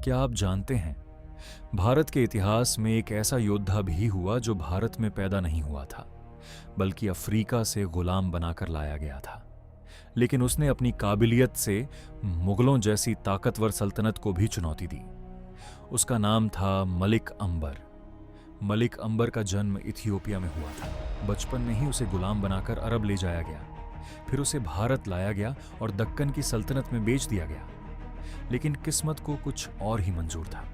क्या आप जानते हैं, भारत के इतिहास में एक ऐसा योद्धा भी हुआ जो भारत में पैदा नहीं हुआ था, बल्कि अफ्रीका से गुलाम बनाकर लाया गया था। लेकिन उसने अपनी काबिलियत से मुगलों जैसी ताकतवर सल्तनत को भी चुनौती दी। उसका नाम था मलिक अंबर। मलिक अंबर का जन्म इथियोपिया में हुआ था। बचपन में ही उसे गुलाम बनाकर अरब ले जाया गया, फिर उसे भारत लाया गया और दक्कन की सल्तनत में बेच दिया गया। लेकिन किस्मत को कुछ और ही मंजूर था।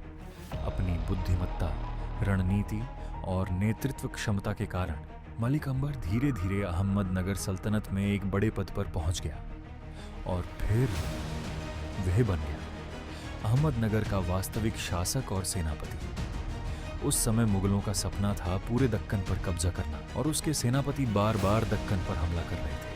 अपनी बुद्धिमत्ता, रणनीति और नेतृत्व क्षमता के कारण मलिक अंबर धीरे धीरे अहमदनगर सल्तनत में एक बड़े पद पर पहुंच गया और फिर वह बन गया अहमदनगर का वास्तविक शासक और सेनापति। उस समय मुगलों का सपना था पूरे दक्कन पर कब्जा करना और उसके सेनापति बार बार दक्कन पर हमला कर रहे थे।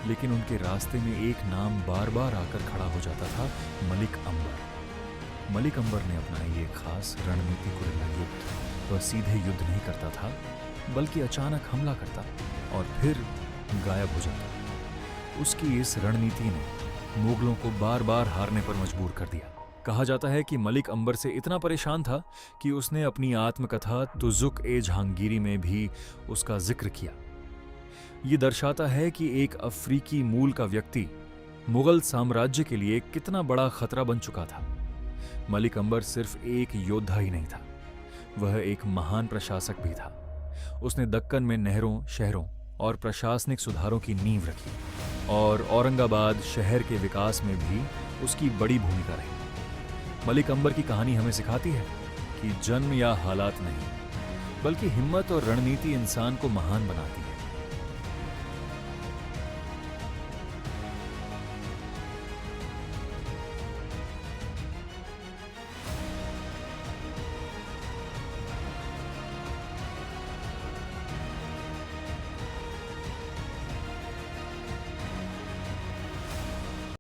लेकिन उनके रास्ते में एक नाम बार बार आकर खड़ा हो जाता था, मलिक अंबर। मलिक अंबर ने अपना ये खास रणनीति को युद्ध। वह सीधे युद्ध नहीं करता था, बल्कि अचानक हमला करता और फिर गायब हो जाता। उसकी इस रणनीति ने मुगलों को बार बार हारने पर मजबूर कर दिया। कहा जाता है कि मलिक अंबर से इतना परेशान था कि उसने अपनी आत्मकथा तुज़ुक-ए-जहांगीरी में भी उसका जिक्र किया। यह दर्शाता है कि एक अफ्रीकी मूल का व्यक्ति मुगल साम्राज्य के लिए कितना बड़ा खतरा बन चुका था। मलिक अंबर सिर्फ एक योद्धा ही नहीं था, वह एक महान प्रशासक भी था। उसने दक्कन में नहरों, शहरों और प्रशासनिक सुधारों की नींव रखी और औरंगाबाद शहर के विकास में भी उसकी बड़ी भूमिका रही। मलिक अंबर की कहानी हमें सिखाती है कि जन्म या हालात नहीं, बल्कि हिम्मत और रणनीति इंसान को महान बनाती है।